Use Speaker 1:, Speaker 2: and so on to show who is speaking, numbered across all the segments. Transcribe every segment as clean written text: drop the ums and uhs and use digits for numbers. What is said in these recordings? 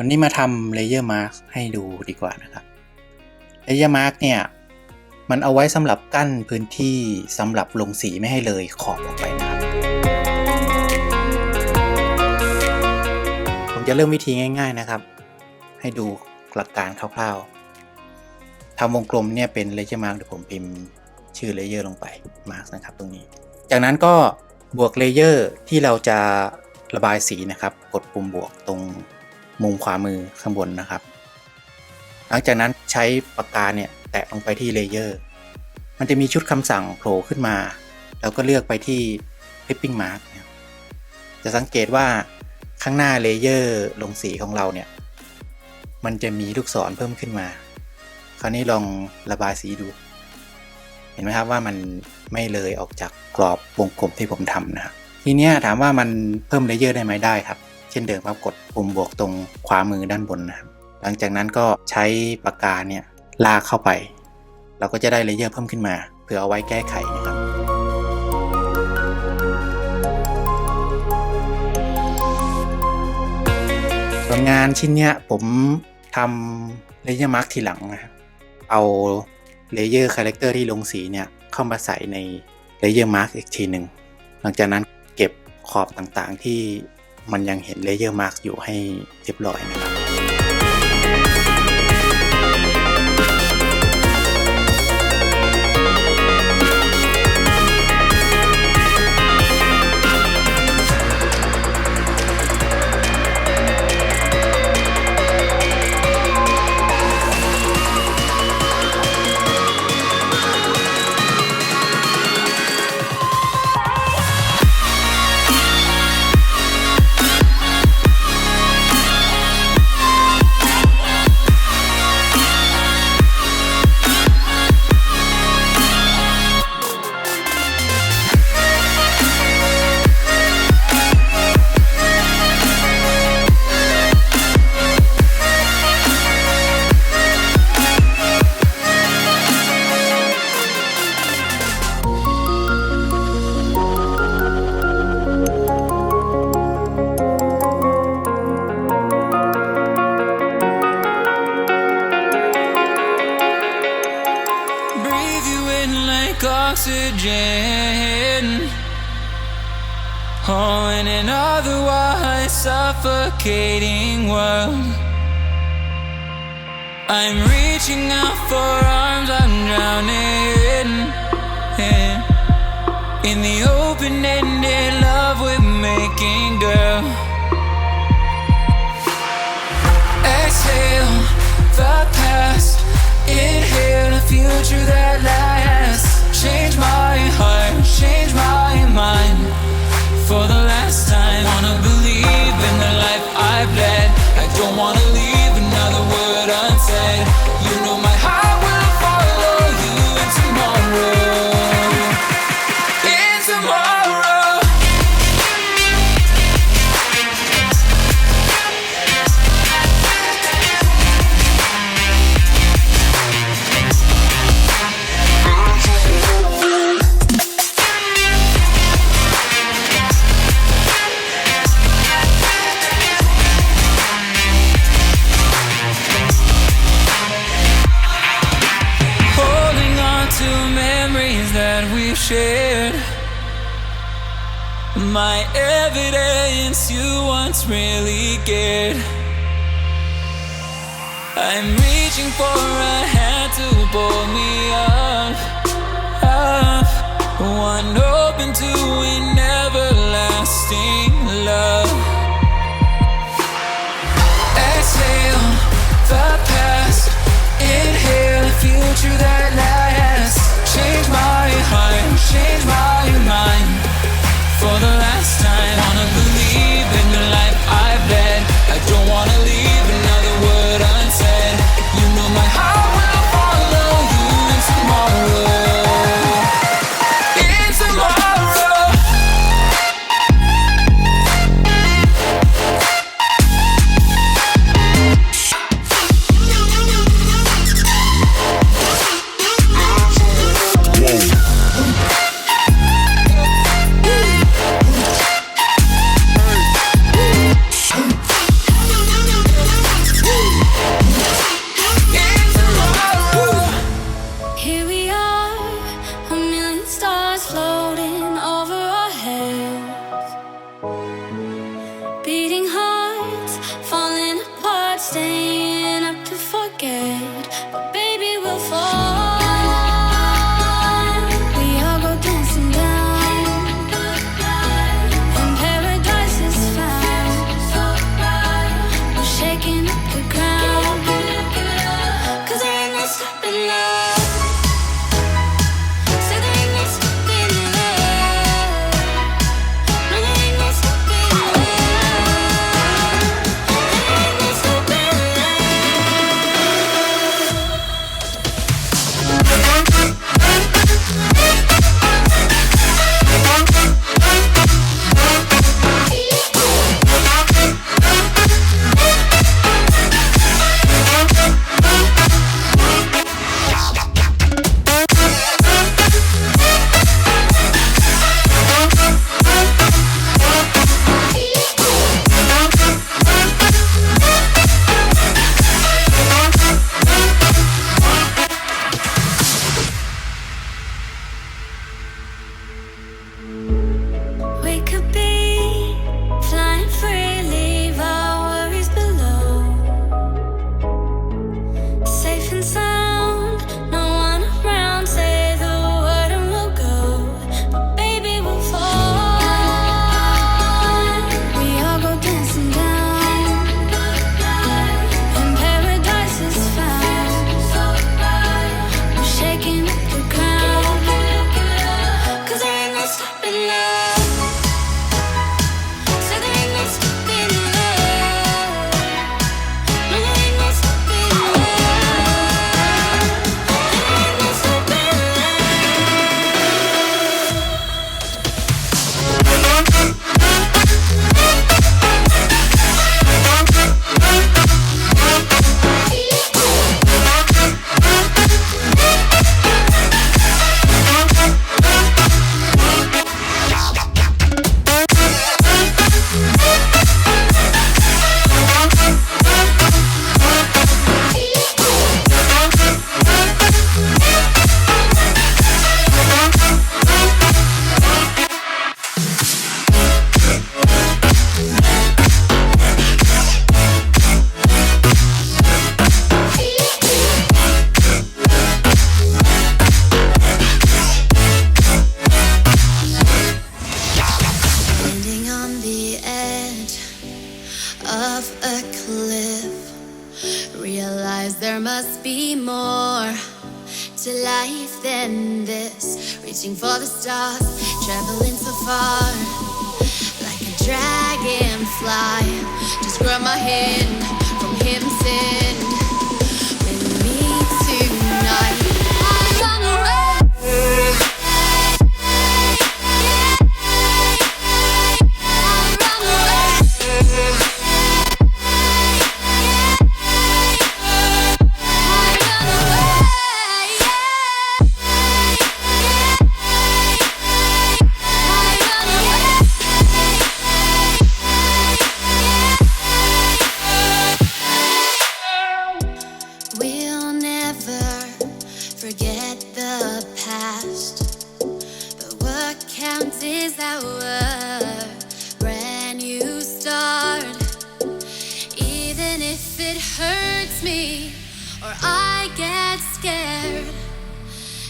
Speaker 1: นี้มาทำเลเยอร์มาร์กให้ดูดีกว่านะครับเลเยอร์มาร์กเนี่ยมันเอาไว้สำหรับกั้นพื้นที่สำหรับลงสีไม่ให้เลยขอบออกไปนะครับผมจะเริ่มวิธีง่ายๆนะครับให้ดูหลักการคร่าวๆทำวงกลมเนี่ยเป็นเลเยอร์มาร์กเดี๋ยวผมพิมพ์ชื่อเลเยอร์ลงไปมาร์กนะครับตรงนี้จากนั้นก็บวกเลเยอร์ที่เราจะระบายสีนะครับกดปุ่มบวกตรงมุมขวามือข้างบนนะครับหลังจากนั้นใช้ปากกาเนี่ยแตะลงไปที่เลเยอร์มันจะมีชุดคำสั่งโผล่ขึ้นมาแล้วก็เลือกไปที่ Clipping Mask จะสังเกตว่าข้างหน้าเลเยอร์ลงสีของเราเนี่ยมันจะมีลูกศรเพิ่มขึ้นมาคราวนี้ลองระบายสีดูเห็นไหมครับว่ามันไม่เลยออกจากกรอบวงกลมที่ผมทำนะครับทีนี้ถามว่ามันเพิ่มเลเยอร์ได้ไหมได้ครับเช่นเดิมครับกดปุ่มบวกตรงขวามือด้านบนนะครับหลังจากนั้นก็ใช้ปากกาเนี่ยลากเข้าไปเราก็จะได้เลเยอร์เพิ่มขึ้นมาเพื่อเอาไว้แก้ไขนะครับส่วนงานชิ้นเนี้ยผมทำเลเยอร์มาร์กทีหลังนะครับเอาเลเยอร์คาแรคเตอร์ที่ลงสีเนี่ยเข้ามาใส่ในเลเยอร์มาร์กอีกทีหนึ่งหลังจากนั้นเก็บขอบต่างๆที่มันยังเห็นเลเยอร์มาร์กอยู่ให้เรียบร้อยนะครับ
Speaker 2: oxygen, oh, in an otherwise suffocating world. I'm reaching out for arms, I'm drowning in the open-ended love we're making, girl. Exhale the past, inhale a future that lasts. Change my heart, change my mind. For the last time, wanna believe in the life I've led. I don't wanna leave another word unsaid. You know my heart will follow you in tomorrow. In tomorrow. Shared my evidence you once really cared. I'm reaching for a hand to pull me up, one open to an everlasting love. Exhale the past, inhale a future that lasts. Change my heart, change my mind. For the last time, wanna believe in the life I've led. I don't wanna leave another word unsaid. You know my heart will follow you in tomorrow.
Speaker 3: endless, reaching for the stars, traveling so far, like a dragonfly. Just grab my hand from heaven's end. With me tonight, I run away. We'll never forget the past, but what counts is our brand new start. Even if it hurts me or I get scared,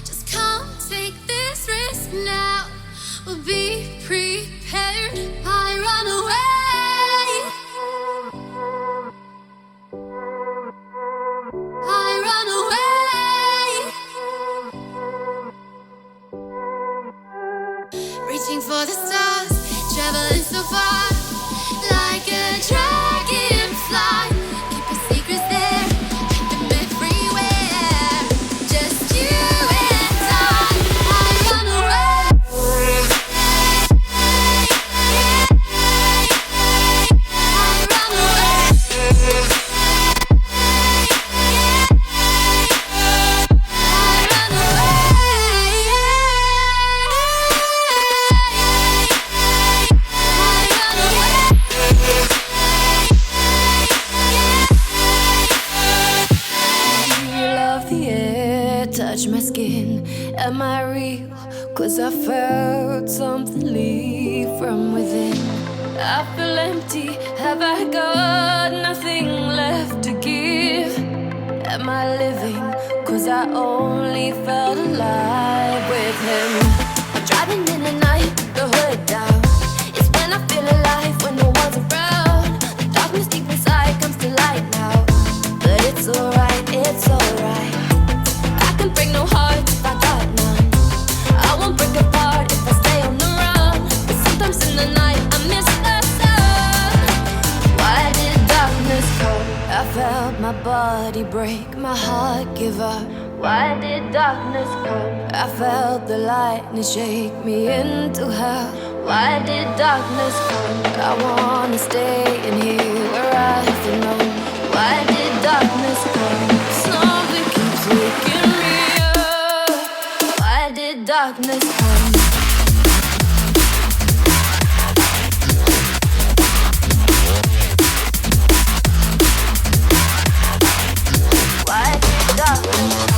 Speaker 3: just come take this risk now. We'll be prepared. I run away. I run away. Reaching for the stars, traveling so far, like a dragonfly. Keep your secrets there, keep them everywhere. Just you and I run away. I run away. Touch my skin, am I real? 'Cause I felt something leave from within. I feel empty, have I got nothing left to give? Am I living? 'Cause I only felt alive with him. I'm driving in the night, the hood down. It's when I feel alive, when no one's around. The darkness deep inside comes to light now. But it's alright, it's alright. I can break no heart if I got none. I won't break apart if I stay on the run. But sometimes in the night I miss the sun. Why did darkness come? I felt my body break, my heart give up. Why did darkness come? I felt the lightning shake me into hell. Why did darkness come? I wanna stay in here where I belong. Why did darkness come? Something keeps waking me up. Why did darkness come? Why did darkness come?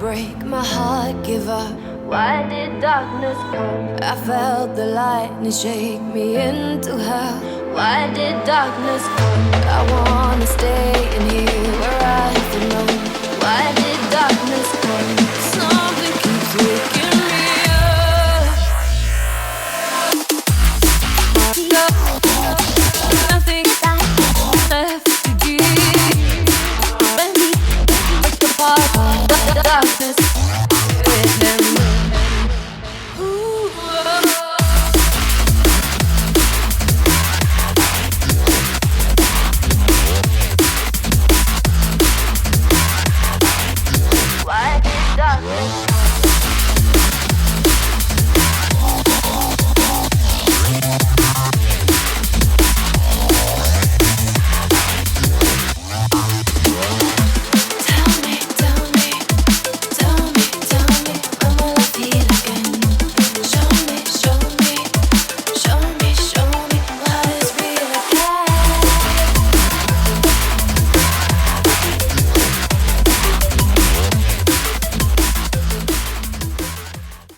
Speaker 3: Break, my heart give up. Why did darkness come? I felt the lightning shake me into hell. Why did darkness come? I wanna stay in here where I belong. Why